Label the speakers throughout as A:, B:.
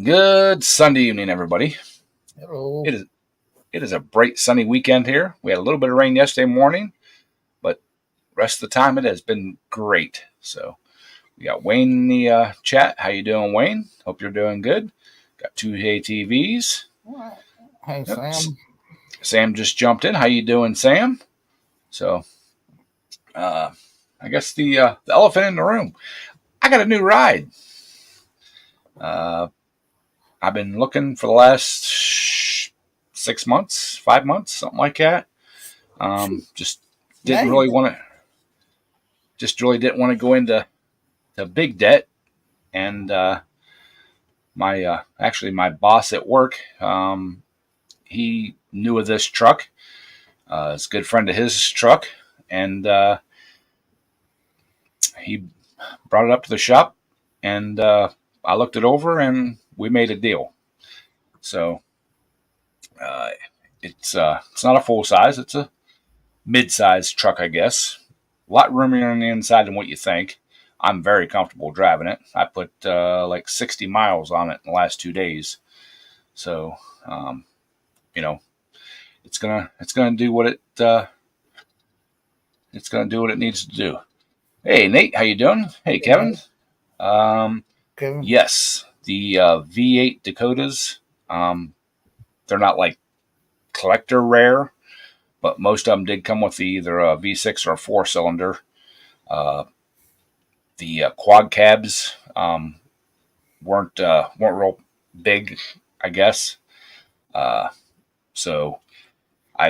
A: Good Sunday evening, everybody.
B: Hello.
A: It is it is a bright sunny weekend here. We had a little bit of rain yesterday morning, but rest of the time it has been great. So we got Wayne in the chat. How you doing, Wayne? Hope you're doing good. Got two ATVs.
B: Hey,
A: Yep.
B: Sam.
A: Sam just jumped in. How you doing, Sam? So uh, I guess the elephant in the room. I got a new ride. Uh, I've been looking for the last 6 months, 5 months, something like that. Just didn't
B: Hey.
A: really want to, just really didn't want to go into big debt. And my actually my boss at work, he knew of this truck. It's a good friend of his truck, and he brought it up to the shop, and I looked it over, and we made a deal. So uh, it's not a full size; it's a mid-sized truck, I guess. A lot roomier on the inside than what you think. I'm very comfortable driving it. I put like 60 miles on it in the last 2 days. So, um, you know, it's gonna do what it needs to do. Hey Nate, how you doing? Hey Kevin. Um,
B: Kevin.
A: yes, the V8 Dakotas. Um, they're not like collector rare, but most of them did come with either a V6 or a four cylinder. Uh, the quad cabs weren't real big, I guess. Uh, so I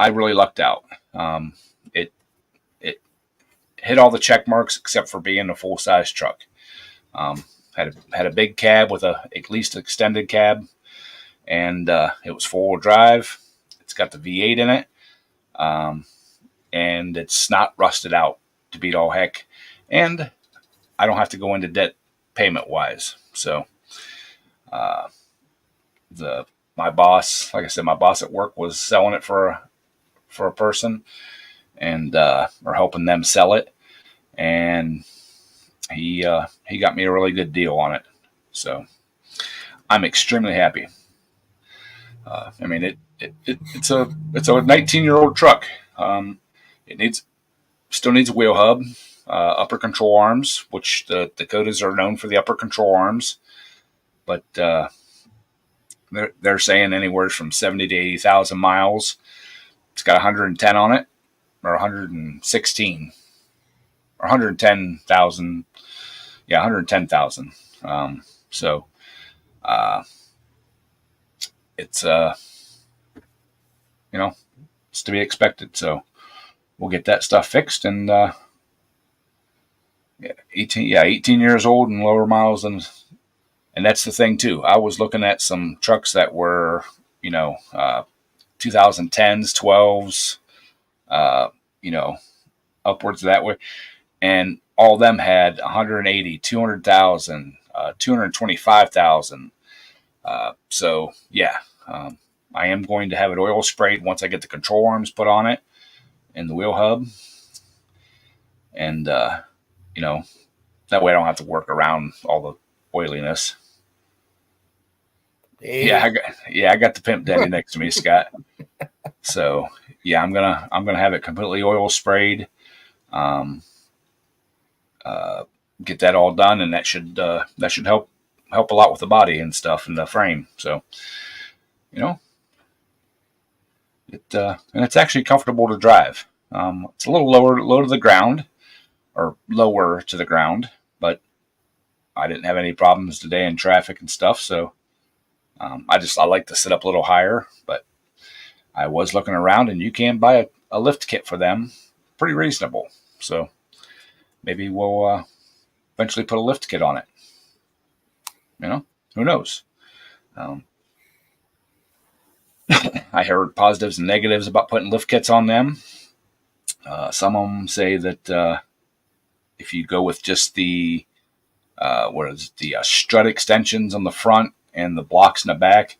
A: really lucked out. It it hit all the check marks except for being a full size truck. Had a big cab with a at least extended cab, and it was 4-wheel drive. It's got the V8 in it, um, and it's not rusted out to beat all heck. And I don't have to go into debt payment wise. So uh, the my boss, like I said, my boss at work was selling it for a person, and or helping them sell it, and he got me a really good deal on it. So I'm extremely happy. I mean, it's a 19-year-old truck. It needs still needs a wheel hub, upper control arms, which the Dakotas are known for the upper control arms, but they're saying anywhere from 70 to 80,000 miles. It's got 110 on it, or 116, or 110,000. Yeah, 110,000. So uh, it's you know it's to be expected. So we'll get that stuff fixed, and 18 years old and lower miles, and that's the thing too. I was looking at some trucks that were 2010s, 12s, uh, you know upwards of that way, and all of them had 180, 200,000, 225,000. So yeah, um, I am going to have it oil sprayed once I get the control arms put on it and the wheel hub, and you know that way I don't have to work around all the oiliness.
B: Hey.
A: I got the pimp daddy next to me, Scott. So yeah, I'm gonna have it completely oil sprayed. Um, uh, get that all done, and that should help a lot with the body and stuff and the frame. So you know and it's actually comfortable to drive. It's a little low to the ground, or lower to the ground, but I didn't have any problems today in traffic and stuff. So I like to sit up a little higher, but I was looking around, and you can buy a lift kit for them, pretty reasonable. So maybe we'll eventually put a lift kit on it. Who knows? Um, I heard positives and negatives about putting lift kits on them. Some of them say that if you go with just the strut extensions on the front and the blocks in the back,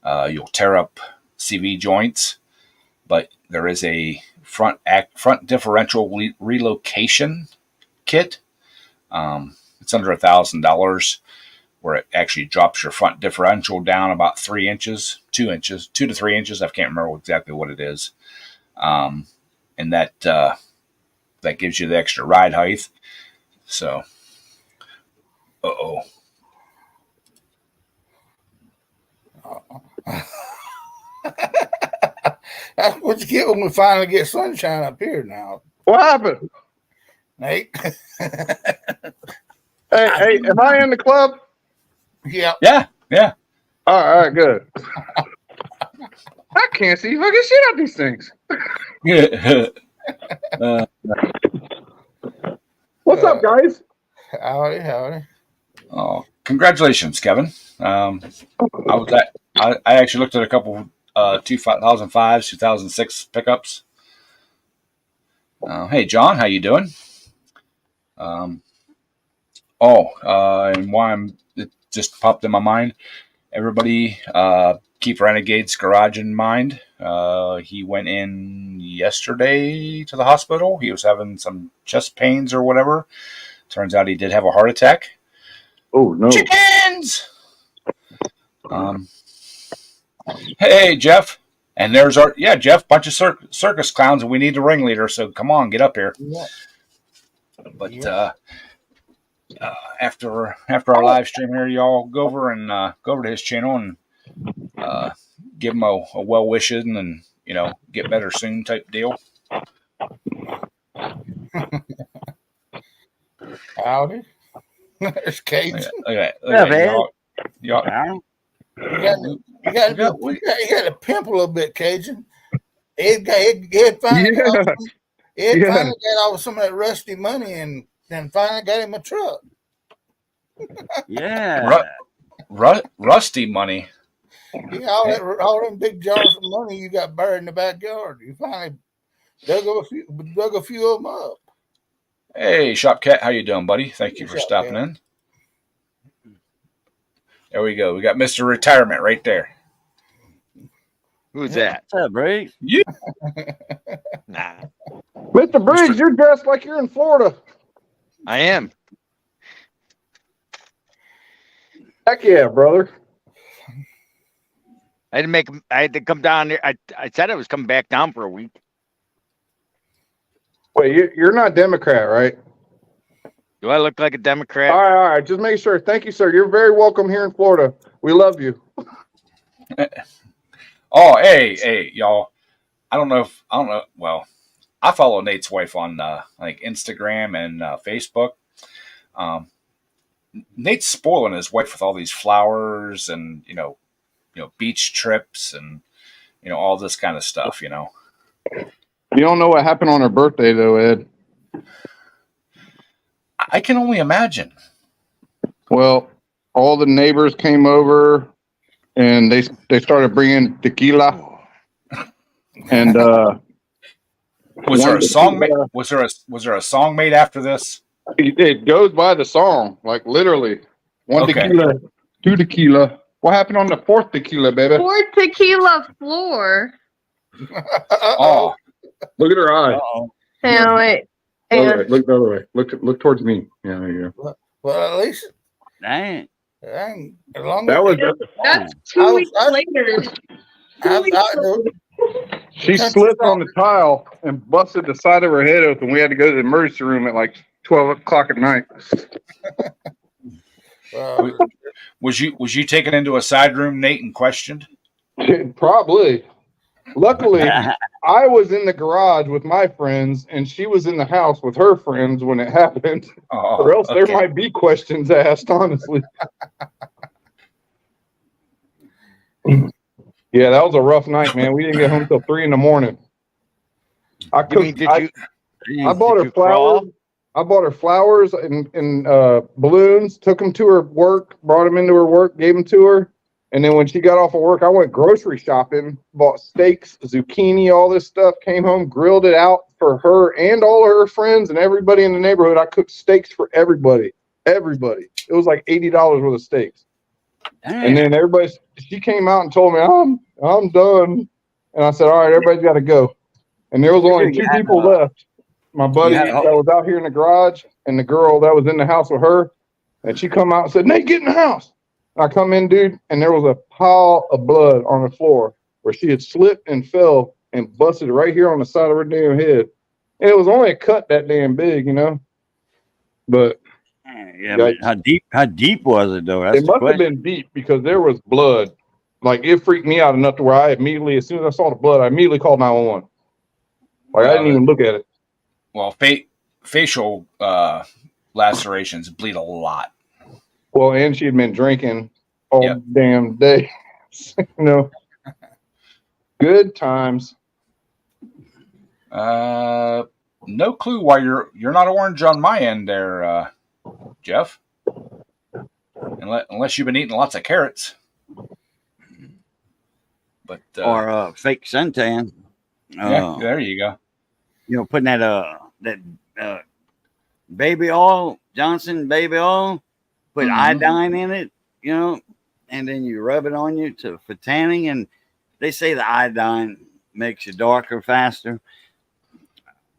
A: you'll tear up CV joints. But there is a front differential relocation kit. It's under $1,000, where it actually drops your front differential down about 3 inches, 2 inches, 2 to 3 inches. I can't remember exactly what it is. And that gives you the extra ride height. So,
B: That's what you get when we finally get sunshine up here now,
C: What happened?
B: Nate.
C: Hey, am I in the club?
B: Yeah.
A: Yeah.
C: All right, good. I can't see fucking shit out these things. What's up, guys?
B: Howdy.
A: Oh, congratulations, Kevin. I actually looked at a couple 2005s, 2006 pickups. Hey, John, how you doing? And why it just popped in my mind. Everybody, keep Renegade's garage in mind. He went in yesterday to the hospital. He was having some chest pains or whatever. Turns out he did have a heart attack.
C: Oh no!
A: Chickens. Hey, Jeff. And there's Jeff, bunch of circus clowns, and we need a ringleader. So come on, get up here.
B: Yeah.
A: But after our live stream here, y'all go over to his channel and give him a well wishing and get better soon type deal.
B: Howdy. There's Cajun.
A: Look at y'all.
B: You got to pimp a little bit, Cajun. Ed finally got off some of that rusty money and then finally got him a truck.
D: Yeah.
A: Rusty money.
B: Yeah, all them big jars of money you got buried in the backyard. You finally dug a few of them up.
A: Hey, Shop Cat, how you doing, buddy? Thank you for stopping in. There we go. We got Mr. Retirement right there.
D: Who's that?
E: What's up, Briggs?
A: You.
D: Nah,
C: Mr. Briggs, you're dressed like you're in Florida.
D: I am.
C: Heck yeah, brother.
D: I had to come down there. I said I was coming back down for a week.
C: Wait, you're not Democrat, right?
D: Do I look like a Democrat?
C: All right. Just make sure. Thank you, sir. You're very welcome here in Florida. We love you.
A: Oh, hey, y'all. I don't know. Well, I follow Nate's wife on like Instagram and Facebook. Nate's spoiling his wife with all these flowers and beach trips and all this kind of stuff.
C: You don't know what happened on her birthday, though, Ed.
A: I can only imagine.
C: Well, all the neighbors came over, and they started bringing tequila. And
A: was there a song made? Was there a song made after this?
C: It goes by the song, like literally. One tequila, two tequila. What happened on the fourth tequila, baby?
F: 4 tequila floor.
A: Oh,
C: look at her eye.
E: Uh-oh.
F: Hang on, wait.
C: Look the other way. Look towards me. Yeah, there you go.
B: Well, at least
E: Dang.
B: as long
C: That was.
F: That's 2 weeks later.
C: She slipped on the tile and busted the side of her head open. We had to go to the emergency room at like 12 o'clock at night.
A: was you taken into a side room, Nate, and questioned?
C: Probably. Luckily, I was in the garage with my friends, and she was in the house with her friends when it happened. Or else there might be questions asked, honestly. Yeah, that was a rough night, man. We didn't get home till 3 a.m. I bought her flowers. I bought her flowers and balloons. Took them to her work. Brought them into her work. Gave them to her. And then when she got off of work, I went grocery shopping. Bought steaks, zucchini, all this stuff. Came home, grilled it out for her and all of her friends and everybody in the neighborhood. I cooked steaks for everybody. Everybody. It was like $80 worth of steaks.
E: Dang.
C: And then she came out and told me, I'm done. And I said, all right, everybody's got to go. And there was only 2 people left. My buddy that was out here in the garage and the girl that was in the house with her. And she come out and said, Nate, get in the house. I come in, dude, and there was a pile of blood on the floor where she had slipped and fell and busted right here on the side of her damn head. And it was only a cut that damn big, you know. But
E: Yeah, but how deep was it though? That's
C: it must have been deep because there was blood. Like it freaked me out enough to where I immediately, as soon as I saw the blood, I immediately called 911. Like I didn't even look at it.
A: Well, facial lacerations bleed a lot.
C: Well, and she had been drinking all damn day. You know. Good times.
A: No clue why you're not orange on my end there, Jeff. Unless you've been eating lots of carrots. But
E: or fake suntan.
A: Yeah, there you go.
E: You know, putting that baby oil, Johnson baby oil, put iodine in it, you know, and then you rub it on you for tanning. And they say the iodine makes you darker faster.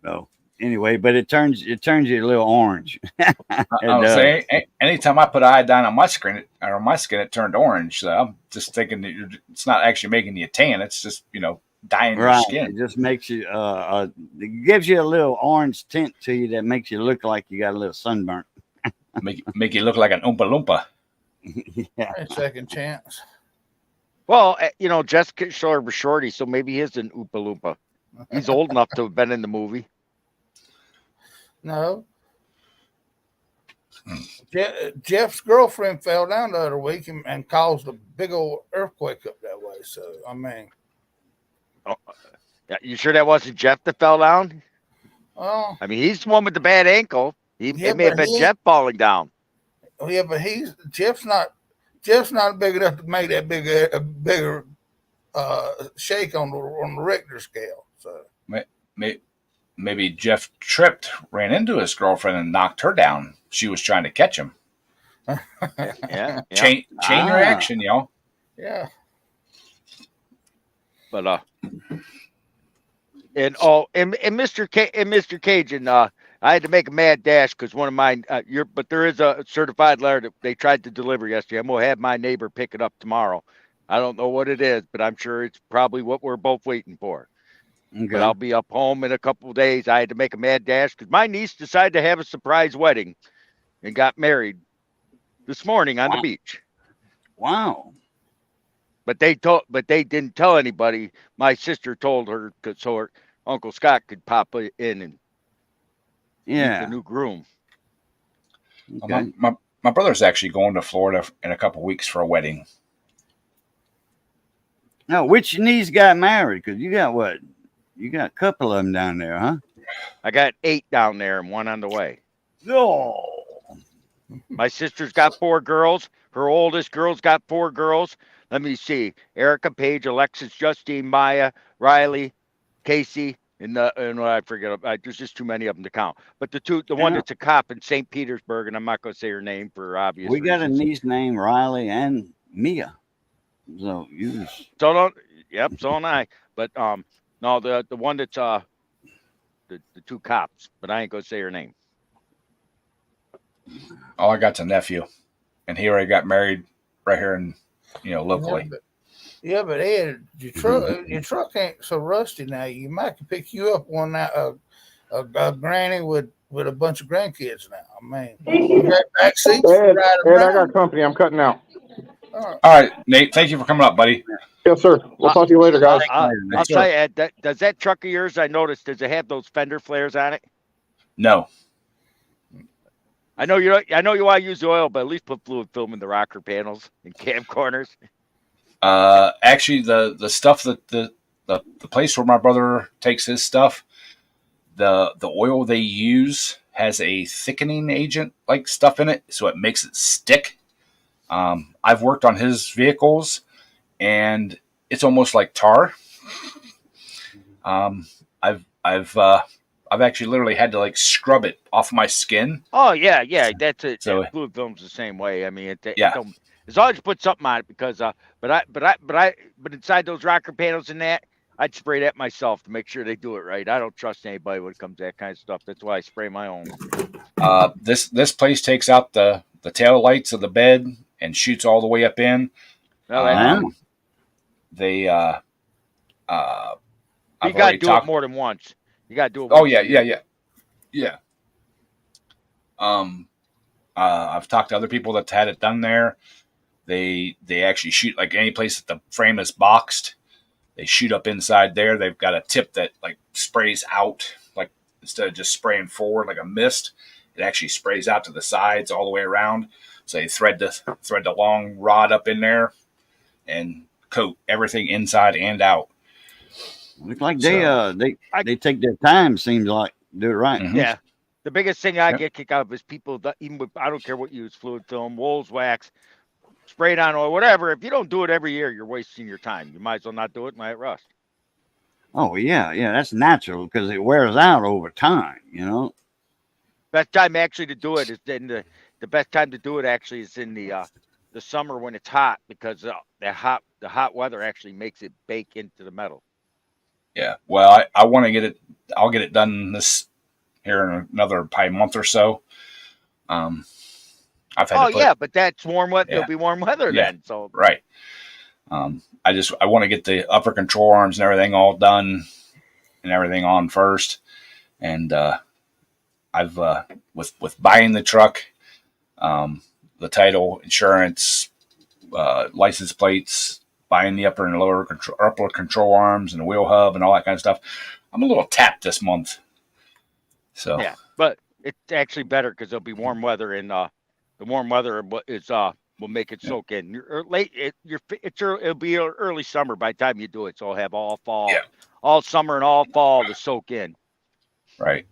E: So anyway, but it turns you a little orange.
A: I would say anytime I put iodine on my skin, it turned orange. So I'm just thinking that it's not actually making you tan. It's just, you know, dyeing your skin.
E: It just makes you it gives you a little orange tint to you that makes you look like you got a little sunburn.
A: make you look like an Oompa Loompa.
E: Yeah.
B: A second chance.
D: Well, you know, Jessica Shore was shorty, so maybe he is an Oompa Loompa. He's old enough to have been in the movie.
B: No. Jeff's girlfriend fell down the other week and caused a big old earthquake up that way. So, I mean.
D: Oh, yeah, you sure that wasn't Jeff that fell down?
B: Oh.
D: I mean, he's the one with the bad ankle. It may have been Jeff falling down.
B: Yeah, but Jeff's not big enough to make that bigger shake on the Richter scale. So
A: maybe Jeff ran into his girlfriend and knocked her down. She was trying to catch him.
D: Yeah.
A: Chain reaction, y'all.
B: Yeah.
D: But Mr. Cajun, I had to make a mad dash because one of mine. But there is a certified letter that they tried to deliver yesterday. I'm gonna have my neighbor pick it up tomorrow. I don't know what it is, but I'm sure it's probably what we're both waiting for. Okay. But I'll be up home in a couple of days. I had to make a mad dash because my niece decided to have a surprise wedding and got married this morning on the beach.
E: Wow.
D: But they didn't tell anybody. My sister told her so her Uncle Scott could pop in and meet the new groom.
A: Okay. My brother's actually going to Florida in a couple of weeks for a wedding.
E: Now, which niece got married? Because you got what? You got a couple of them down there, huh?
D: I got 8 down there and 1 on the way.
E: Oh.
D: My sister's got 4 girls. Her oldest girl's got 4 girls. Let me see. Erica, Paige, Alexis, Justine, Maya, Riley, Casey, and I forget. There's just too many of them to count. But the one that's a cop in St. Petersburg, and I'm not going to say her name for obvious reasons.
E: We got a niece named Riley and Mia. So you.
D: So am I. But no, the one that's the 2 cops, but I ain't going to say her name.
A: All I got's a nephew, and he already got married right here in, locally.
B: Yeah, but Ed, your truck ain't so rusty now. You might can pick you up one night, a granny with a bunch of grandkids now. I mean, you got back seats.
C: Ed, I got company. I'm cutting out.
A: All right, Nate. Thank you for coming up, buddy.
C: Yes, sir. We'll talk to you later, guys.
D: I'll tell you, Ed, does that truck of yours, I noticed, does it have those fender flares on it?
A: No.
D: I know you want to use oil, but at least put fluid film in the rocker panels and cam corners.
A: Actually, the stuff that the place where my brother takes his stuff, the oil they use has a thickening agent like stuff in it, so it makes it stick. I've worked on his vehicles, and it's almost like tar. I've actually literally had to scrub it off my skin.
D: Oh yeah, that's it.
A: So
D: fluid film's the same way. I mean, as long as you put something on it, because but inside those rocker panels and that, I'd spray that myself to make sure they do it right. I don't trust anybody when it comes to that kind of stuff. That's why I spray my own.
A: This place takes out the the tail lights of the bed and shoots all the way up in.
D: No, that's
A: They
D: you
A: I've
D: got to
A: already
D: do
A: talked.
D: it more than once. You got to do it.
A: Oh
D: once
A: yeah,
D: a year.
A: yeah. I've talked to other people that had it done there. They actually shoot like any place that the frame is boxed. They shoot up inside there. They've got a tip that like sprays out, like instead of just spraying forward like a mist, it actually sprays out to the sides all the way around. So they thread the long rod up in there and coat everything inside and out.
E: Look like they take their time. Seems like do it right.
A: Mhm.
D: Yeah. The biggest thing I
A: Yep.
D: get kicked out of is people that even with, I don't care what you use, fluid film, Wool's wax, sprayed on oil, whatever. If you don't do it every year, you're wasting your time. You might as well not do it and let it rust.
E: Oh yeah, that's natural because it wears out over time. You know.
D: Best time actually to do it is in the best time to do it actually is in the summer when it's hot because the hot weather actually makes it bake into the metal.
A: Yeah. Well, I want to get it. I'll get it done this here in another probably month or so. I've had to put,
D: yeah, but that's warm weather.
A: Yeah.
D: It'll be warm weather
A: Yeah.
D: then. So
A: right. I want to get the upper control arms and everything all done and everything on first. And I've with buying the truck, the title, insurance, license plates, buying the upper and lower upper control arms and the wheel hub and all that kind of stuff. I'm a little tapped this month. So
D: yeah, but it's actually better because there'll be warm weather and the warm weather is will make it soak in. It'll be early summer by the time you do it, so I'll have all fall, all summer and all fall to soak in.
A: Right.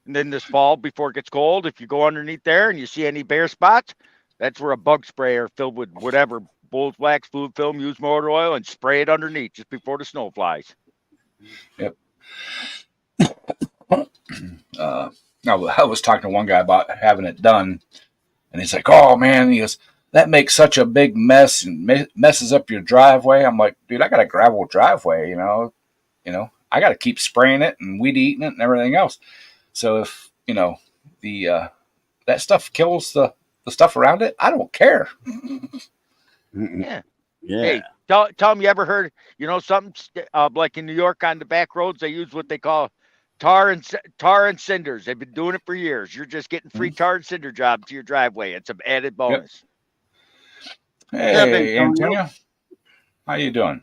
D: And then this fall, before it gets cold, if you go underneath there and you see any bare spots, that's where a bug sprayer filled with whatever Bull's wax, fluid film, used motor oil, and spray it underneath just before the snow flies.
A: Yep. I was talking to one guy about having it done, and he's like, "Oh man," he goes, "that makes such a big mess and messes up your driveway." I'm like, "Dude, I got a gravel driveway, you know, I got to keep spraying it and weed eating it and everything else. So if the that stuff kills the stuff around it, I don't care."
D: Yeah.
E: Yeah.
D: Hey, tell them you ever heard, something like in New York on the back roads, they use what they call tar and cinders. They've been doing it for years. You're just getting free tar and cinder job to your driveway. It's an added bonus.
A: Hey, Antonio, how you doing?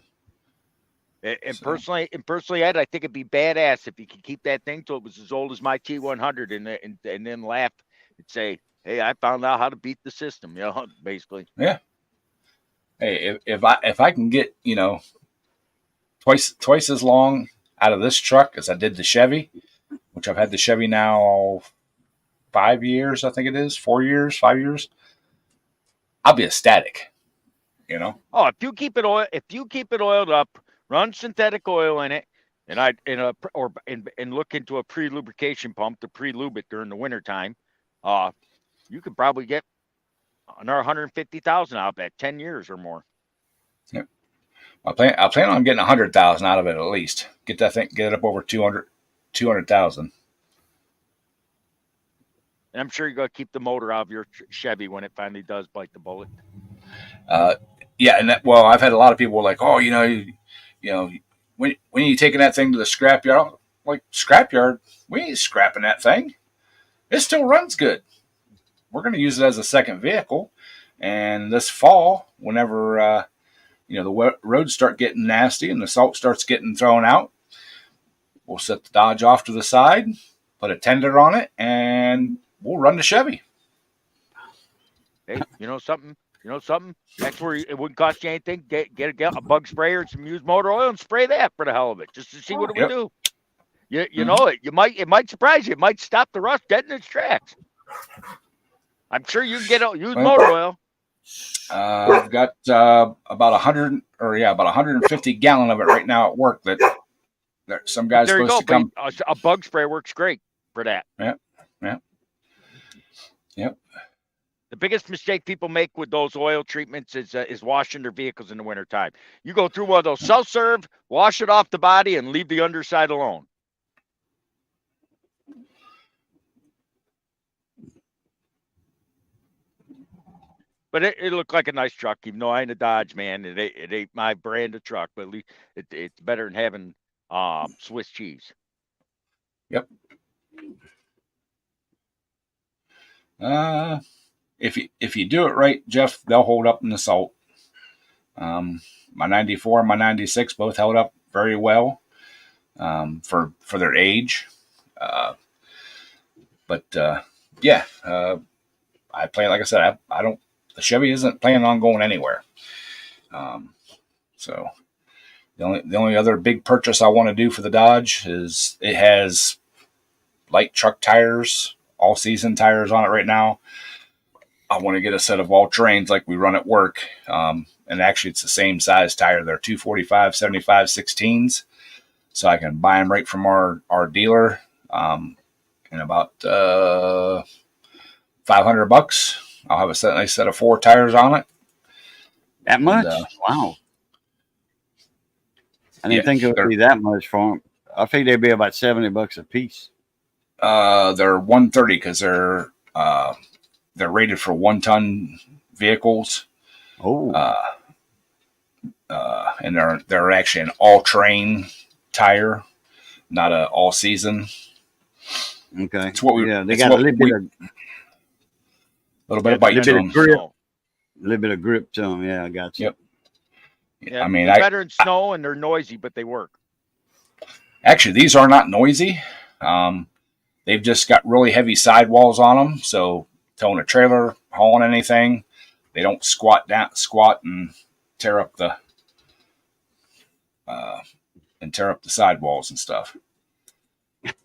D: And personally, Ed, I think it'd be badass if you could keep that thing till it was as old as my T100 and then laugh and say, "Hey, I found out how to beat the system," basically.
A: Yeah. Hey, if I can get twice as long out of this truck as I did the Chevy, which I've had the Chevy now 5 years, I think it is 4 years, 5 years, I'll be ecstatic.
D: Oh, if you keep it oiled up, run synthetic oil in it, and look into a pre-lubrication pump to pre-lube it during the wintertime, you could probably get another 150,000 out of that 10 years or more.
A: Yep. I plan on getting 100,000 out of it at least. Get that thing, get it up over 200,000.
D: And I'm sure you're gonna keep the motor out of your Chevy when it finally does bite the bullet.
A: Yeah, and I've had a lot of people like, "Oh, when are you taking that thing to the scrapyard?" I'm like, scrapyard? We ain't scrapping that thing. It still runs good. We're going to use it as a second vehicle. And this fall, whenever the roads start getting nasty and the salt starts getting thrown out, we'll set the Dodge off to the side, put a tender on it, and we'll run the Chevy.
D: Hey, you know something? That's where it wouldn't cost you anything. Get a bug sprayer and some used motor oil and spray that for the hell of it, just to see what it would do. You know it. It might surprise you. It might stop the rust dead in its tracks. I'm sure you can get used motor oil.
A: I've got about 150 gallon of it right now at work. That some guy's supposed to come.
D: A bug spray works great for that.
A: Yep.
D: The biggest mistake people make with those oil treatments is washing their vehicles in the wintertime. You go through one of those self-serve, wash it off the body, and leave the underside alone. But it looked like a nice truck, even though I ain't a Dodge man. It ain't my brand of truck, but at least it's better than having Swiss cheese.
A: Yep. If you do it right, Jeff, they'll hold up in the salt. My 94 and my 96 both held up very well for their age. Yeah, I plan, like I said, I don't, the Chevy isn't planning on going anywhere. So the only other big purchase I want to do for the Dodge is it has light truck tires, all season tires on it right now. I want to get a set of all terrains like we run at work. And actually it's the same size tire. They're 245, 75, 16s. So I can buy them right from our dealer. In about $500. I'll have a nice set of 4 tires on it.
E: That much? Wow. I didn't think it would be that much for them. I think they'd be about $70 a piece.
A: They're 130 because they're rated for 1-ton vehicles.
E: Oh.
A: And they're actually an all-terrain tire, not a all-season.
E: Okay.
A: It's what we.
E: Yeah, they got a little bit of
A: bite to them.
E: A little bit of grip to them. Yeah, I got you.
A: Yep.
D: Yeah,
A: I mean,
D: they're better in snow and they're noisy, but they work.
A: Actually, these are not noisy. They've just got really heavy sidewalls on them. So towing a trailer, hauling anything, they don't squat and tear up the sidewalls and stuff.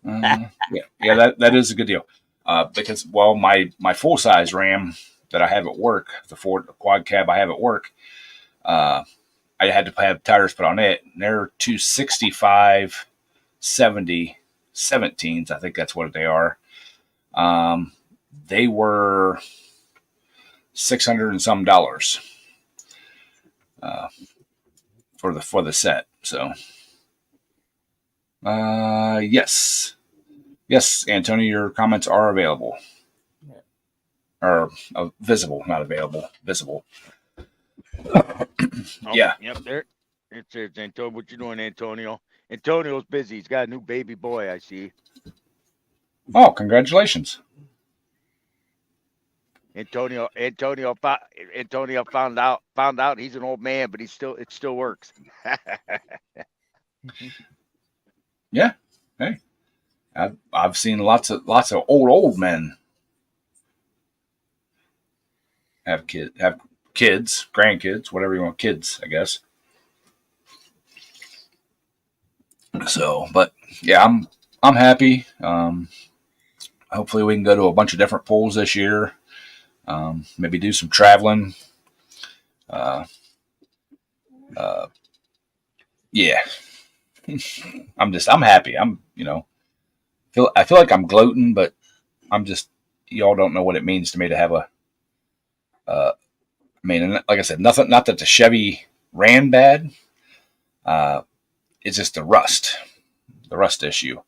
A: Yeah, that is a good deal. Because my full size Ram that I have at work, the Ford quad cab I have at work, I had to have tires put on it. And they're 265, 70, 17s. I think that's what they are. They were $600 and some for the set. So, yes, Antonio, your comments are available. Or visible, not available, visible. Yeah.
D: Yep. There. It's Antonio. What you doing, Antonio? Antonio's busy. He's got a new baby boy. I see.
A: Oh, congratulations. Antonio
D: found out he's an old man, but it still works.
A: Yeah. Hey, I've seen lots of old men have kids, grandkids, whatever you want, kids, I guess. So, but yeah, I'm happy. Hopefully we can go to a bunch of different pools this year. Maybe do some traveling. Yeah. I'm happy. I feel like I'm gloating, but y'all don't know what it means to me to have I mean, like I said, nothing, not that the Chevy ran bad. It's just the rust issue.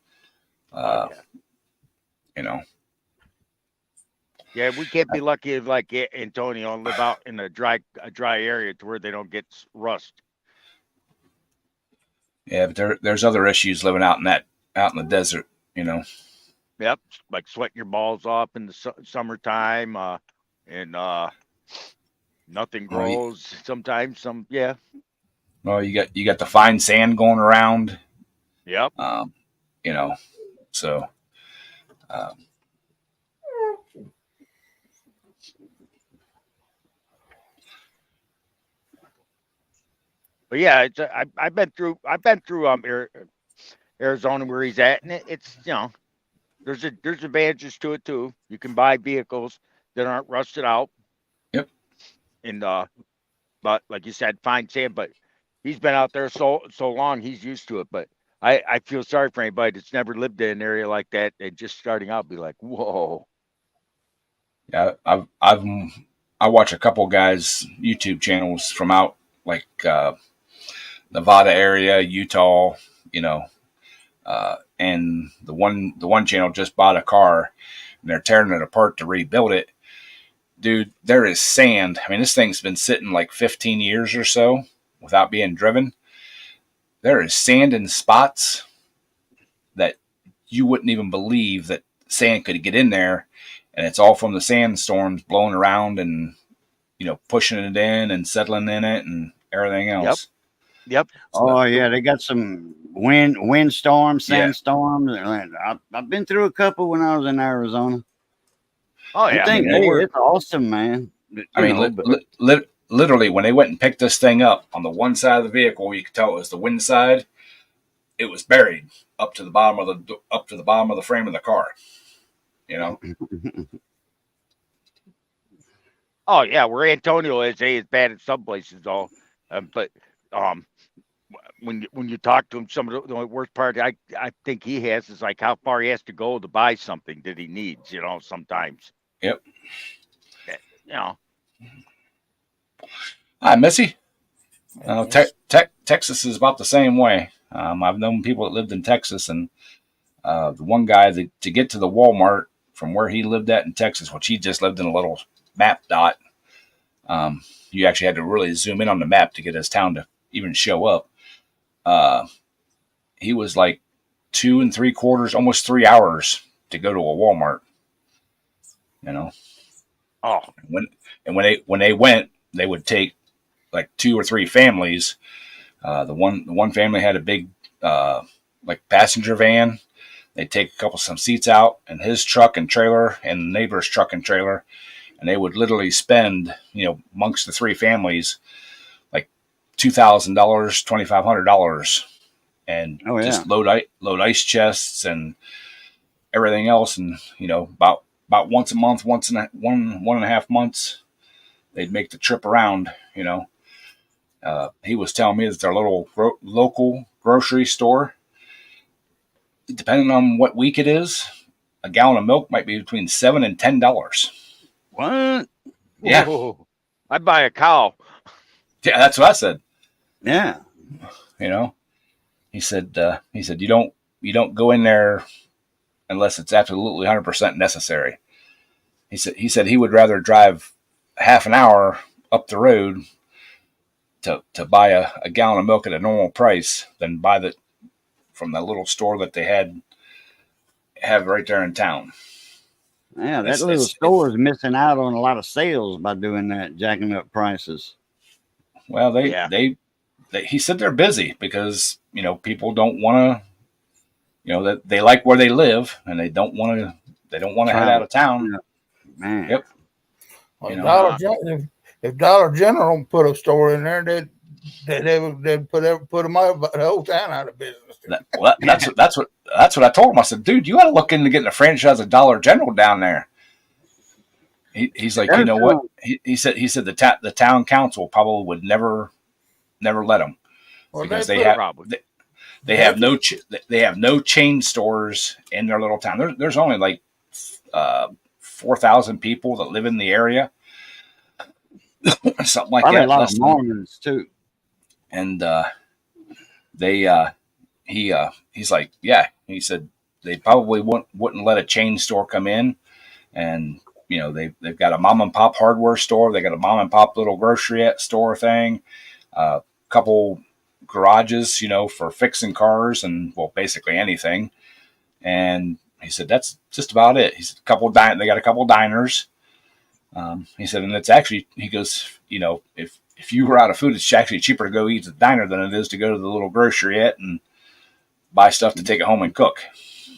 D: Yeah, we can't be lucky like Antonio and live out in a dry area to where they don't get rust.
A: Yeah, but there's other issues living out in the desert,
D: Yep, like sweating your balls off in the summertime, and nothing grows. Sometimes yeah.
A: Well, you got the fine sand going around.
D: Yep.
A: So.
D: But yeah, I've been through Arizona where he's at, and it's there's advantages to it too. You can buy vehicles that aren't rusted out.
A: Yep.
D: And but like you said, fine sand. But he's been out there so long, he's used to it. But I feel sorry for anybody that's never lived in an area like that and just starting out, be like, whoa.
A: Yeah, I watch a couple guys YouTube channels from out like Nevada area, Utah, and the one channel just bought a car and they're tearing it apart to rebuild it. dude, there is sand. I mean, this thing's been sitting like 15 years or so without being driven. There is sand in spots that you wouldn't even believe that sand could get in there. And it's all from the sandstorms blowing around and, pushing it in and settling in it and everything else.
D: Yep.
E: Oh yeah, they got some windstorms, sandstorms. I've been through a couple when I was in Arizona.
D: Oh yeah.
E: It's awesome, man.
A: Literally, when they went and picked this thing up on the one side of the vehicle, you could tell it was the wind side. It was buried up to the bottom of the frame of the car.
D: Oh yeah, where Antonio is, is bad in some places though. But when you talk to him, some of the worst part I think he has is like how far he has to go to buy something that he needs. Sometimes.
A: Yep.
B: Ah,
A: Hi, Missy. Texas is about the same way. I've known people that lived in Texas, and the one guy to get to the Walmart from where he lived at in Texas, which he just lived in a little map dot. You actually had to really zoom in on the map to get his town to even show up. He was like 2 3/4, almost 3 hours to go to a Walmart.
D: Oh,
A: when they went, they would take like 2 or 3 families. The one family had a big like passenger van. They'd take some seats out and his truck and trailer and the neighbor's truck and trailer, and they would literally spend, amongst the 3 families, like $2,000, $2,500, and just load ice chests and everything else, and about once a month, 1.5 months, they'd make the trip around. He was telling me that their little local grocery store, depending on what week it is, a gallon of milk might be between $7 and $10.
E: What?
A: Yeah.
D: Whoa. I'd buy a cow.
A: Yeah, that's what I said.
E: Yeah.
A: He said you don't go in there unless it's absolutely 100% necessary. He said he would rather drive half an hour up the road to buy a gallon of milk at a normal price than buy from the little store that they have right there in town.
E: Yeah, that little store is missing out on a lot of sales by doing that, jacking up prices.
A: Well, he said they're busy because people don't want to, that they like where they live and they don't want to head out of town.
E: Yeah. Man.
A: Yep.
B: Well, if Dollar General put a store in there, they'd put them out, the whole town out of business.
A: That's what I told him. I said, dude, you got to look into getting a franchise of Dollar General down there. He's like, you know what? He said the town council probably would never let him, because they have no chain stores in their little town. There's only like 4,000 people that live in the area, something like that.
E: A lot of Mormons too.
A: And he's like, yeah. He said they probably wouldn't let a chain store come in, and they've got a mom and pop hardware store, they got a mom and pop little grocery store thing, a couple garages, for fixing cars and basically anything. And he said that's just about it. He said they got a couple diners. He said, and it's actually, he goes, if you were out of food, it's actually cheaper to go eat at the diner than it is to go to the little groceryette and buy stuff to take it home and cook.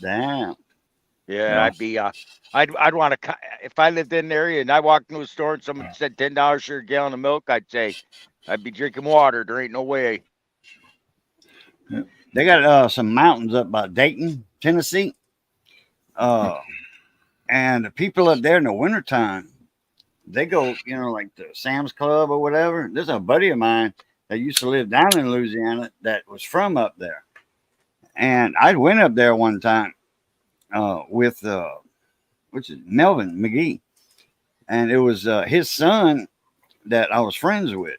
E: Damn.
D: Yeah, I'd want to, if I lived in the area and I walked into a store and someone said $10 for a gallon of milk, I'd say I'd be drinking water. There ain't no way.
E: They got some mountains up by Dayton, Tennessee. And the people up there in the wintertime, they go, like the Sam's Club or whatever. There's a buddy of mine that used to live down in Louisiana that was from up there. And I went up there one time with which is Melvin McGee. And it was his son that I was friends with.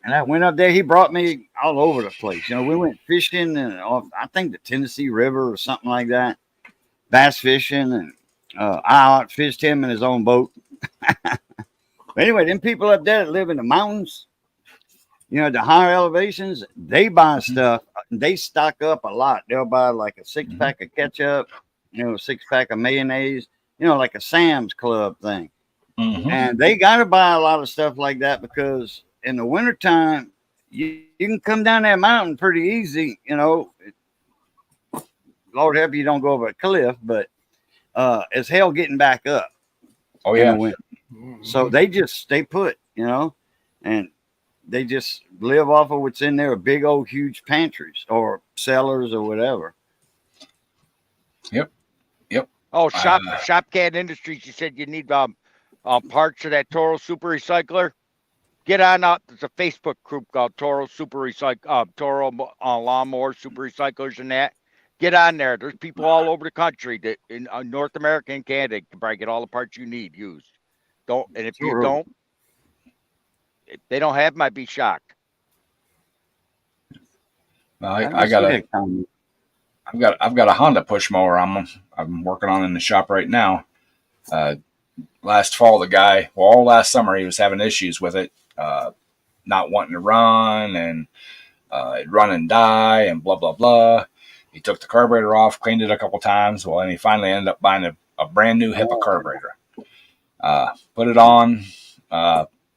E: And I went up there. He brought me all over the place. We went fishing and I think the Tennessee River or something like that. Bass fishing. And I outfished him in his own boat. But anyway, them people up there that live in the mountains, you know, the higher elevations, they buy stuff. They stock up a lot. They'll buy like a 6-pack of ketchup, you know, a 6-pack of mayonnaise, you know, like a Sam's Club thing. And they got to buy a lot of stuff like that because in the wintertime, you can come down that mountain pretty easy, you know. Lord help you don't go over a cliff, but it's hell getting back up.
A: Oh, yeah.
E: So they just stay put, you know, and they just live off of what's in their big old huge pantries or cellars or whatever.
A: Yep.
D: Oh, Shopcat Industries. You said you need parts of that Toro Super Recycler. Get on out. There's a Facebook group called Toro Super Recycle, Toro Lawnmower Super Recyclers, and that. Get on there. There's people all over the country that in North America and Canada can probably get all the parts you need used. And if you don't, if they don't have, might be shocked.
A: I've got a Honda push mower I'm working on in the shop right now. Last fall, all last summer he was having issues with it, not wanting to run, and it'd run and die and blah blah blah. He took the carburetor off, cleaned it a couple times. Well, and he finally ended up buying a brand new HIPAA carburetor. Put it on.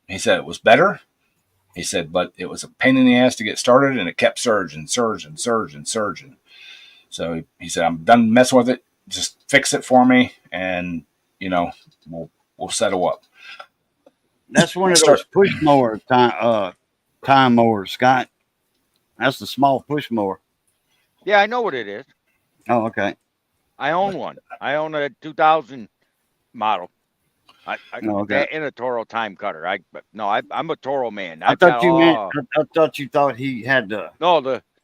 A: He said it was better. He said, but it was a pain in the ass to get started, and it kept surging. So he said, I'm done messing with it. Just fix it for me, and you know, we'll settle up.
E: That's one of those push mower time mowers, Scott. That's the small push mower.
D: Yeah, I know what it is.
E: Oh, okay.
D: I own one. I own a 2000 model.
E: Okay.
D: In a Toro time cutter. I'm a Toro man.
E: I thought you thought he had the.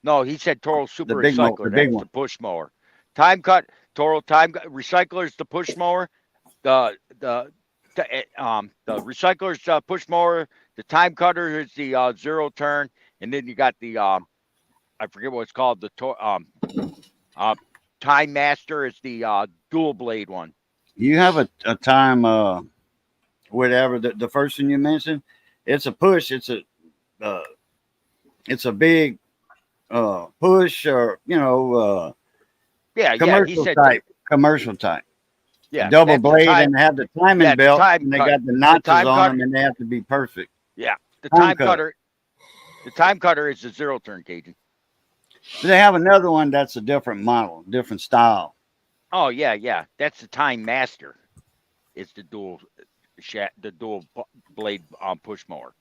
D: No, he said Toro Super
E: the
D: Recycler.
E: big
D: That's
E: one.
D: the push mower. Toro Recycler's the push mower. The Recycler's push mower. The time cutter is the zero turn, and then you got the I forget what it's called. The Time Master is the dual blade one.
E: You have a time, whatever the first one you mentioned. It's a push. It's a big push, or you know, commercial type.
D: Yeah,
E: double blade, and they have the timing belt, and they got the notches on them, and they have to be perfect.
D: Yeah, the time cutter. The time cutter is the zero turn, Cajun.
E: They have another one that's a different model, different style.
D: Oh yeah. That's the Time Master. It's the dual blade push mower.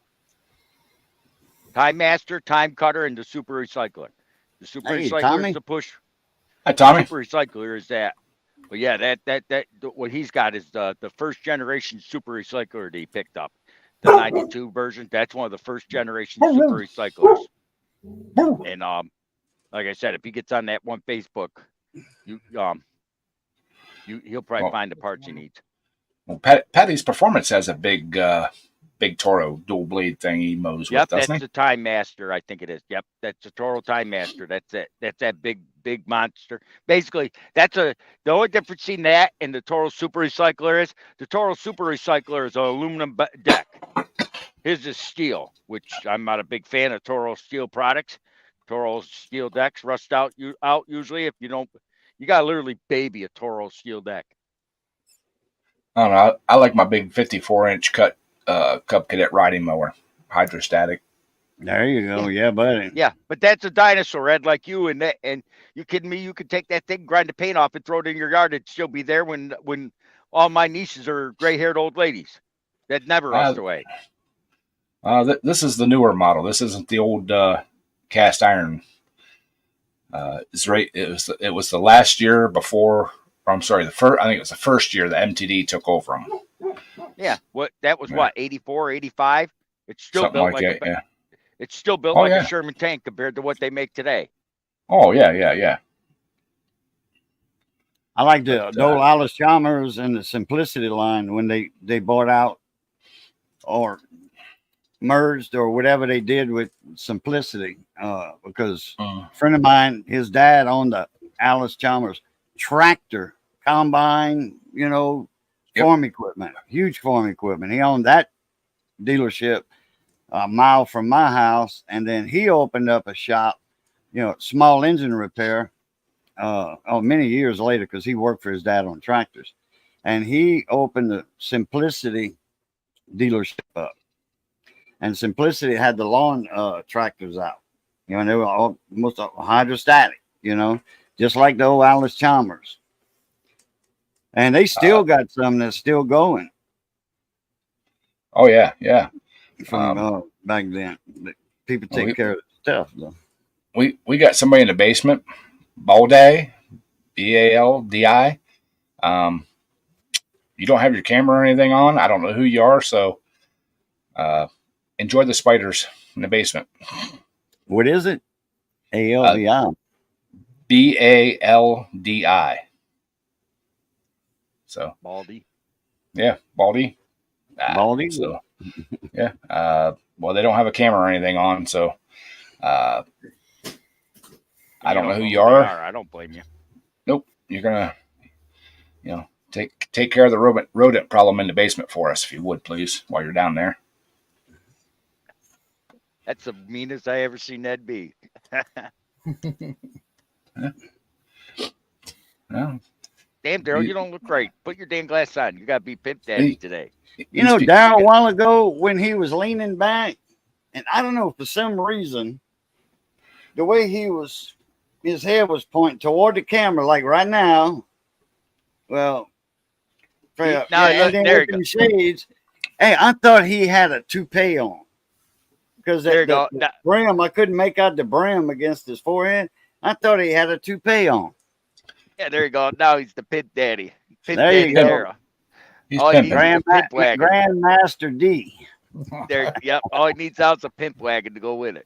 D: Time Master, Time Cutter, and the Super Recycler. The Super Recycler is the push.
A: Hi, Tommy.
D: Super Recycler is that. But yeah, that what he's got is the first generation Super Recycler that he picked up. The 92 version. That's one of the first generation Super Recyclers. And like I said, if he gets on that one Facebook, he'll probably find the parts he needs.
A: Well, Patty's Performance has a big Toro dual blade thing he mows with, doesn't he?
D: That's the Time Master, I think it is. Yep, that's the Toro Time Master. That's it. That's that big monster. Basically, the only difference in that and the Toro Super Recycler is the Toro Super Recycler is an aluminum deck. His is steel, which I'm not a big fan of Toro steel products. Toro steel decks rust out usually if you don't. You gotta literally baby a Toro steel deck.
A: I don't know. I like my big 54-inch Cub Cadet riding mower, hydrostatic.
E: There you go. Yeah, buddy.
D: Yeah, but that's a dinosaur, Ed, like you. And you kidding me? You could take that thing, grind the paint off, and throw it in your yard. It'd still be there when all my nieces are gray-haired old ladies that never rust away.
A: This is the newer model. This isn't the old cast iron. It was the last year before. I'm sorry, I think it was the first year the MTD took over them.
D: Yeah, that was 84, 85. It's still
A: something
D: built
A: like that.
D: It's still built like a Sherman tank compared to what they make today.
A: Oh yeah.
E: I like the old Allis-Chalmers and the Simplicity line when they bought out or merged or whatever they did with Simplicity, because a friend of mine, his dad owned the Allis-Chalmers tractor, combine, farm equipment, huge farm equipment. He owned that dealership a mile from my house, and then he opened up a shop, small engine repair. Many years later, because he worked for his dad on tractors, and he opened the Simplicity dealership up. And Simplicity had the lawn tractors out, and they were almost hydrostatic, just like the old Alice Chalmers. And they still got some that's still going.
A: Oh yeah, yeah.
E: From back then, people take care of the stuff though.
A: We got somebody in the basement, Baldi, Baldi. You don't have your camera or anything on. I don't know who you are, so enjoy the spiders in the basement.
E: What is it? ALDI.
A: Baldi. So
D: Baldy.
A: Yeah, Baldi.
E: Baldi.
A: So yeah. Well, they don't have a camera or anything on, so I don't know who you are.
D: I don't blame you.
A: Nope. You're gonna, take care of the rodent problem in the basement for us, if you would, please, while you're down there.
D: That's the meanest I ever seen Ned be.
A: Well,
D: damn, Daryl, you don't look right. Put your damn glass on. You got to be Pimp Daddy today.
E: Daryl, a while ago when he was leaning back, and I don't know, for some reason, the way his head was pointing toward the camera, like right now. Well,
D: there you go.
E: Shades. Hey, I thought he had a toupee on. Because the brim, I couldn't make out the brim against his forehead. I thought he had a toupee on.
D: Yeah, there you go. Now he's the Pimp Daddy.
E: There you go.
D: Daryl.
A: He's
E: Grandmaster D.
D: Yep. All he needs now is a pimp wagon to go with it.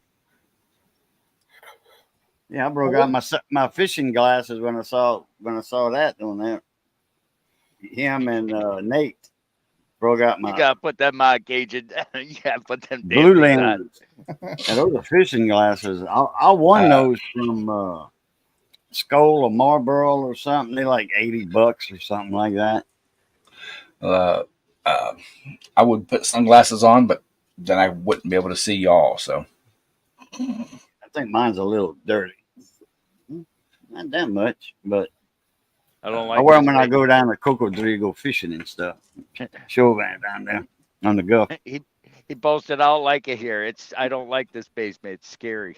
E: Yeah, I broke out my fishing glasses when I saw that on there. Him and Nate broke out my.
D: You gotta put them Cajun. You gotta put them
E: blue lenses. And those are fishing glasses. I won those from Skoal or Marlboro or something. They're like $80 or something like that.
A: I would put sunglasses on, but then I wouldn't be able to see y'all. So
E: I think mine's a little dirty. Not that much, but
D: I don't like.
E: I wear them when I go down to Cocodrigo fishing and stuff. Show that down there on the Gulf.
D: He boasted, "I don't like it here. I don't like this basement. It's scary."